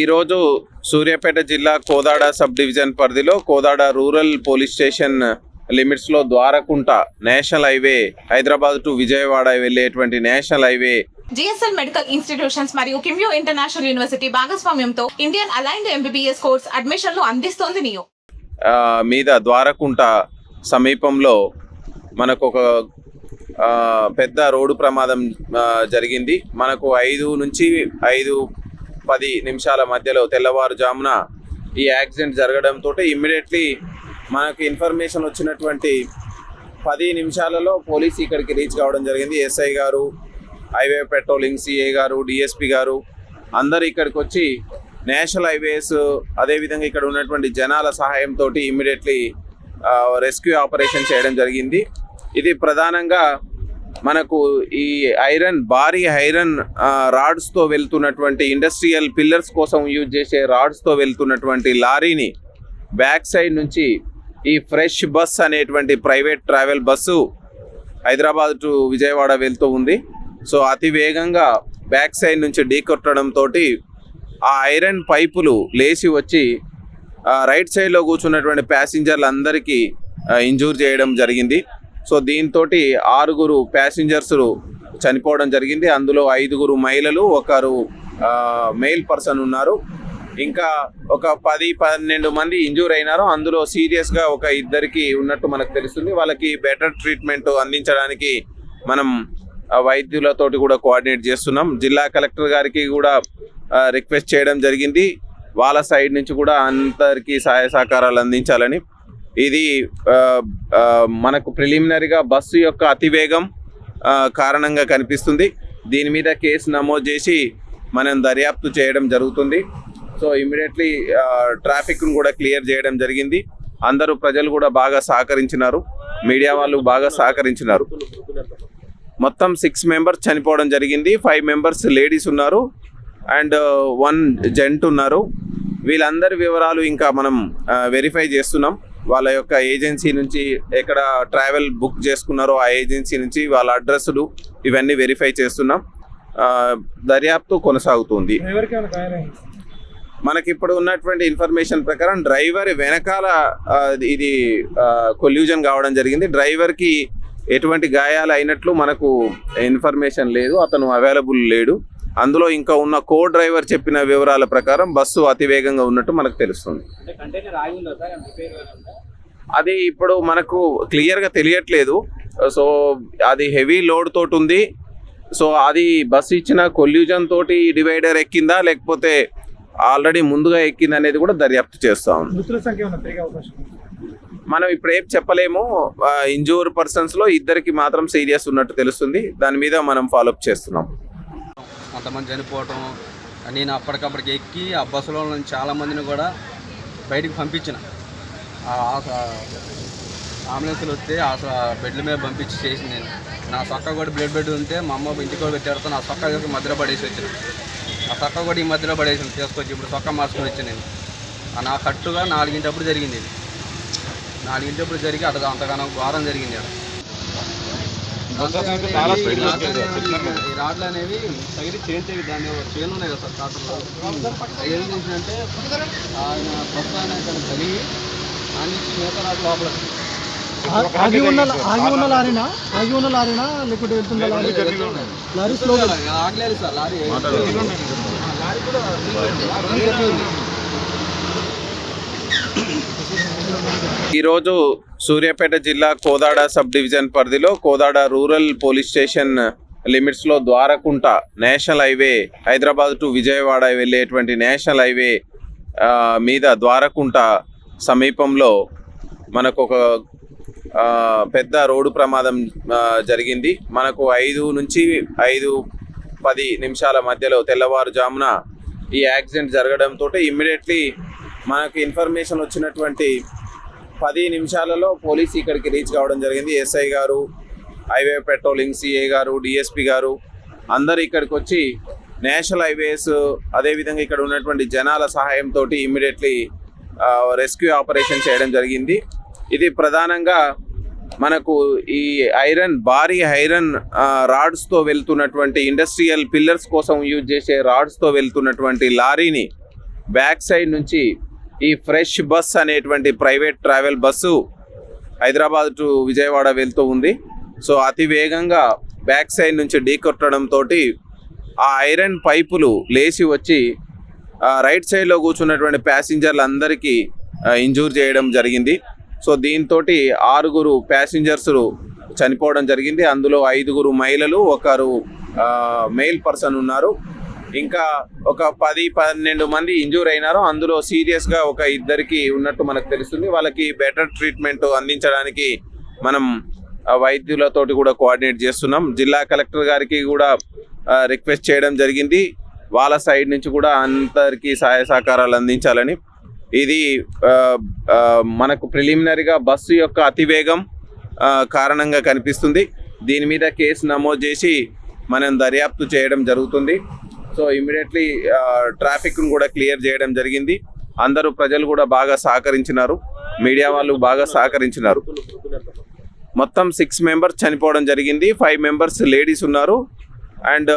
ఈరోజు సూర్యాపేట జిల్లా Kodad sub division పరిధిలో కోదాడ రూరల్ పోలీస్ స్టేషన్ లిమిట్స్లో Dwarakunta national highway Hyderabad to Vijayawada వెళ్ళేటువంటి national highway GSL medical institutions మరియు కిమ్యూ ఇంటర్నేషనల్ యూనివర్సిటీ భాగస్వామ్యంతో ఇండియన్ అలైన్డ్ ఎంబీబీఎస్ కోర్స్ అడ్మిషన్లు అందిస్తోంది నియో మీద ద్వారకుంట సమీపంలో మనకు ఒక పెద్ద రోడ్డు ప్రమాదం జరిగింది. మనకు 5 నుంచి 5-10 నిమిషాల మధ్యలో తెల్లవారుజామున ఈ యాక్సిడెంట్ జరగడంతో ఇమ్మీడియట్లీ మనకు ఇన్ఫర్మేషన్ వచ్చినటువంటి 10 నిమిషాలలో పోలీస్ ఇక్కడికి రీచ్ కావడం జరిగింది. ఎస్ఐ గారు, హైవే పెట్రోలింగ్ సిఐ గారు, డిఎస్పి గారు అందరు ఇక్కడికి వచ్చి నేషనల్ హైవేస్ అదేవిధంగా ఇక్కడ ఉన్నటువంటి జనాల సహాయంతో ఇమ్మీడియట్లీ రెస్క్యూ ఆపరేషన్ చేయడం జరిగింది. ఇది ప్రధానంగా మనకు ఈ భారీ ఐరన్ రాడ్స్తో వెళ్తున్నటువంటి ఇండస్ట్రియల్ పిల్లర్స్ కోసం యూజ్ చేసే రాడ్స్తో వెళ్తున్నటువంటి లారీని బ్యాక్ సైడ్ నుంచి ఈ ఫ్రెష్ బస్ అనేటువంటి private travel bus Hyderabad to Vijayawada వెళ్తూ ఉంది. సో అతి వేగంగా బ్యాక్ సైడ్ నుంచి ఢీకొట్టడంతో ఆ ఐరన్ పైపులు లేచి వచ్చి రైట్ సైడ్లో కూర్చున్నటువంటి ప్యాసింజర్లందరికీ ఇంజూర్ చేయడం జరిగింది. సో దీంతో 6 ప్యాసింజర్స్ చనిపోవడం జరిగింది. అందులో 5 మహిళలు, 1 మేల్ పర్సన్ ఉన్నారు. ఇంకా ఒక 10-12 మంది ఇంజూర్ అయినారు. అందులో సీరియస్గా ఒక 2 ఉన్నట్టు మనకు తెలుస్తుంది. వాళ్ళకి బెటర్ ట్రీట్మెంట్ అందించడానికి మనం వైద్యులతోటి కూడా కోఆర్డినేట్ చేస్తున్నాం. జిల్లా కలెక్టర్ గారికి కూడా రిక్వెస్ట్ చేయడం జరిగింది. వాళ్ళ సైడ్ నుంచి కూడా అందరికీ సహాయ సహకారాలు అందించాలని. ఇది మనకు ప్రిలిమినరీగా బస్సు యొక్క అతివేగం కారణంగా కనిపిస్తుంది. దీని మీద కేసు నమోదు చేసి మనం దర్యాప్తు చేయడం జరుగుతుంది. సో ఇమ్మీడియట్లీ ట్రాఫిక్ను కూడా క్లియర్ చేయడం జరిగింది. అందరూ ప్రజలు కూడా బాగా సహకరించినారు, మీడియా వాళ్ళు బాగా సహకరించినారు. మొత్తం 6 మెంబర్స్ చనిపోవడం జరిగింది. 5 మెంబర్స్ లేడీస్ ఉన్నారు అండ్ 1 జెంట్ ఉన్నారు. వీళ్ళందరి వివరాలు ఇంకా మనం వెరిఫై చేస్తున్నాం. వాళ్ళ యొక్క ఏజెన్సీ నుంచి ఎక్కడ ట్రావెల్ బుక్ చేసుకున్నారో ఆ ఏజెన్సీ నుంచి వాళ్ళ అడ్రస్లు ఇవన్నీ వెరిఫై చేస్తున్నాం. దర్యాప్తు కొనసాగుతుంది. మనకి ఇప్పుడు ఉన్నటువంటి ఇన్ఫర్మేషన్ ప్రకారం డ్రైవర్ వెనకాల ఇది కొల్యూజన్ కావడం జరిగింది. డ్రైవర్కి ఎటువంటి గాయాలు అయినట్లు మనకు ఇన్ఫర్మేషన్ లేదు, అతను అవైలబుల్ లేడు. అందులో ఇంకా ఉన్న కో డ్రైవర్ చెప్పిన వివరాల ప్రకారం బస్సు అతివేగంగా ఉన్నట్టు మనకు తెలుస్తుంది. అది ఇప్పుడు మనకు క్లియర్గా తెలియట్లేదు. సో అది హెవీ లోడ్ తోటి ఉంది. సో అది బస్సు ఇచ్చిన కొల్యూజన్ తోటి డివైడర్ ఎక్కిందా లేకపోతే ఆల్రెడీ ముందుగా ఎక్కింది అనేది కూడా దర్యాప్తు చేస్తాం. మనం ఇప్పుడు ఏం చెప్పలేము. ఇంజూర్ పర్సన్స్లో 2 మాత్రం సీరియస్ ఉన్నట్టు తెలుస్తుంది. దాని మీద మనం ఫాలోఅప్ చేస్తున్నాం. అంతమంది చనిపోవటం, నేను అప్పటికప్పటికి ఎక్కి ఆ బస్సులో నుంచి చాలామందిని కూడా బయటికి పంపించిన. అంబులెన్స్లు వస్తే ఆ బెడ్ల మీద పంపించి చేసి నేను నా సొక్క కూడా బెడ్ ఉంటే మా అమ్మ ఇంటికి కూడా పెట్టాడుతో నా సొక్క మధ్యలో పడేసి వచ్చిన. ఆ సొక్క కూడా ఈ మధ్యలో పడేసి తీసుకొచ్చి ఇప్పుడు సొక్క మార్చుకొని వచ్చాను నేను. నా కట్టుగా 4 జరిగింది. ఇది 4 జరిగి అంతగానో ఘోరం జరిగింది. ఈ రాడ్లు అనేవి తగిలి చేంజ్ దాన్ని చేను ఉన్నాయి కదా సార్ కాటర్లో. ఏం చేసిందంటే ఆయన ప్రస్తుతాన్ని అక్కడ కలిగి ఆ నుంచి మిగతా రాడ్ లోపల ఆగి ఉన్న లారీనా లేకపోతే వెళ్తుందా లారీ స్లో ఆగలేదు సార్. లారీ కూడా ఈరోజు సూర్యాపేట జిల్లా కోదాడ సబ్ డివిజన్ పరిధిలో కోదాడ రూరల్ పోలీస్ స్టేషన్ లిమిట్స్లో Dwarakunta national highway Hyderabad to Vijayawada వెళ్ళేటువంటి నేషనల్ హైవే మీద ద్వారకుంట సమీపంలో మనకు ఒక పెద్ద రోడ్డు ప్రమాదం జరిగింది. మనకు 5 నుంచి 5-10 నిమిషాల మధ్యలో తెల్లవారుజామున ఈ యాక్సిడెంట్ జరగడంతో ఇమ్మీడియట్లీ మనకు ఇన్ఫర్మేషన్ వచ్చినటువంటి 10 నిమిషాలలో పోలీస్ ఇక్కడికి రీచ్ కావడం జరిగింది. ఎస్ఐ గారు, హైవే పెట్రోలింగ్ సిఐ గారు, డిఎస్పి గారు అందరు ఇక్కడికి వచ్చి నేషనల్ హైవేస్ అదేవిధంగా ఇక్కడ ఉన్నటువంటి జనాల సహాయంతో ఇమ్మీడియట్లీ రెస్క్యూ ఆపరేషన్ చేయడం జరిగింది. ఇది ప్రధానంగా మనకు ఈ భారీ ఐరన్ రాడ్స్తో వెళ్తున్నటువంటి ఇండస్ట్రియల్ పిల్లర్స్ కోసం యూజ్ చేసే రాడ్స్తో వెళ్తున్నటువంటి లారీని బ్యాక్ సైడ్ నుంచి ఈ ఫ్రెష్ బస్ అనేటువంటి private travel bus Hyderabad to Vijayawada వెళ్తూ ఉంది. సో అతి వేగంగా బ్యాక్ సైడ్ నుంచి ఢీకొట్టడంతో ఆ ఐరన్ పైపులు లేచి వచ్చి రైట్ సైడ్లో కూర్చున్నటువంటి ప్యాసింజర్లందరికీ ఇంజూర్ చేయడం జరిగింది. సో దీంతో 6 ప్యాసింజర్స్ చనిపోవడం జరిగింది. అందులో 5 మహిళలు, 1 మెయిల్ పర్సన్ ఉన్నారు. ఇంకా ఒక 10-12 మంది ఇంజూర్ అయినారు. అందులో సీరియస్గా ఒక 2 ఉన్నట్టు మనకు తెలుస్తుంది. వాళ్ళకి బెటర్ ట్రీట్మెంట్ అందించడానికి మనం వైద్యులతోటి కూడా కోఆర్డినేట్ చేస్తున్నాం. జిల్లా కలెక్టర్ గారికి కూడా రిక్వెస్ట్ చేయడం జరిగింది, వాళ్ళ సైడ్ నుంచి కూడా అందరికీ సహాయ సహకారాలు అందించాలని. ఇది మనకు ప్రిలిమినరీగా బస్సు యొక్క అతివేగం కారణంగా కనిపిస్తుంది. దీని మీద కేసు నమోదు చేసి మనం దర్యాప్తు చేయడం జరుగుతుంది. సో ఇమ్మీడియట్లీ ట్రాఫిక్ను కూడా క్లియర్ చేయడం జరిగింది. అందరూ ప్రజలు కూడా బాగా సహకరించినారు, మీడియా వాళ్ళు బాగా సహకరించినారు. మొత్తం 6 మెంబర్స్ చనిపోవడం జరిగింది. 5 మెంబర్స్ లేడీస్ ఉన్నారు అండ్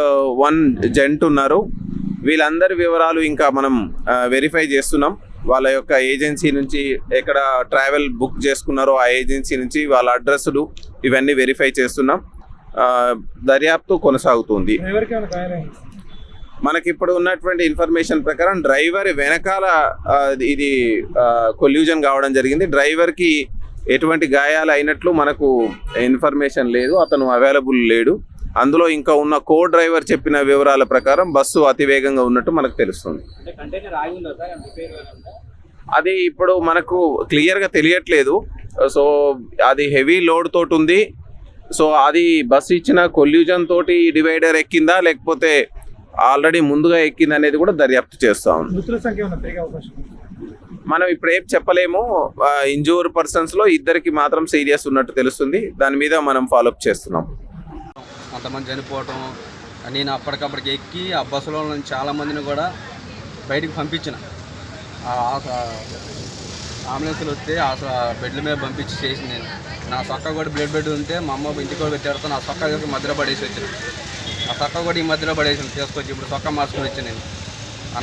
1 జెంట్ ఉన్నారు. వీళ్ళందరి వివరాలు ఇంకా మనం వెరిఫై చేస్తున్నాం. వాళ్ళ యొక్క ఏజెన్సీ నుంచి ఎక్కడ ట్రావెల్ బుక్ చేసుకున్నారో ఆ ఏజెన్సీ నుంచి వాళ్ళ అడ్రస్లు ఇవన్నీ వెరిఫై చేస్తున్నాం. దర్యాప్తు కొనసాగుతుంది. మనకి ఇప్పుడు ఉన్నటువంటి ఇన్ఫర్మేషన్ ప్రకారం డ్రైవర్ వెనకాల ఇది కొల్యూజన్ కావడం జరిగింది. డ్రైవర్కి ఎటువంటి గాయాలు అయినట్లు మనకు ఇన్ఫర్మేషన్ లేదు, అతను అవైలబుల్ లేడు. అందులో ఇంకా ఉన్న కో డ్రైవర్ చెప్పిన వివరాల ప్రకారం బస్సు అతివేగంగా ఉన్నట్టు మనకు తెలుస్తుంది. అది ఇప్పుడు మనకు క్లియర్గా తెలియట్లేదు. సో అది హెవీ లోడ్ తోటి ఉంది. సో అది బస్సు ఇచ్చిన కొల్యూజన్ తోటి డివైడర్ ఎక్కిందా లేకపోతే ఆల్రెడీ ముందుగా ఎక్కింది అనేది కూడా దర్యాప్తు చేస్తాం. మనం ఇప్పుడు ఏం చెప్పలేము. ఇంజూర్ పర్సన్స్లో 2 మాత్రం సీరియస్ ఉన్నట్టు తెలుస్తుంది. దాని మీద మనం ఫాలోఅప్ చేస్తున్నాం. అంతమంది చనిపోవటం, నేను అప్పటికప్పటికి ఎక్కి ఆ బస్సులో నుంచి చాలామందిని కూడా బయటికి పంపించిన. అంబులెన్స్లు వస్తే ఆ బెడ్ల మీద పంపించి చేసి నేను నా సొక్క కూడా బెడ్ ఉంటే మా అమ్మ ఇంటికి కూడా పెట్టారు. నా సొక్క మధ్యలో పడేసి వచ్చిన, ఆ సొక్క కూడా ఈ మధ్యలో పడేసి తీసుకొచ్చి ఇప్పుడు సొక్క మార్చుకొని వచ్చాను నేను.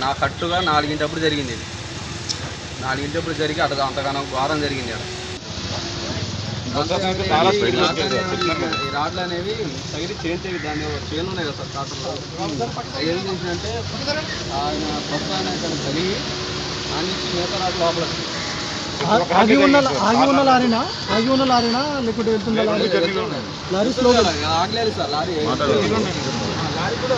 నా కట్టుగా 4 జరిగింది. ఇది 4 జరిగి అంతగానో ఘోరం జరిగింది. ఈ రాడ్లు అనేవి తగిలి చేయించేవి, దాన్ని చేను ఉన్నాయి కదా సార్ టాటర్లో. ఏం చేసిందంటే ఆయన బస్సు ఆయన ఇక్కడ తగిలి ఆనిచ్చి మిగతా రాడ్లు లోపల ఆగి ఉన్న లారీనా లేకుంటే వెళ్తుందా లారీ స్లో ఆగలేదు సార్. లారీ కూడా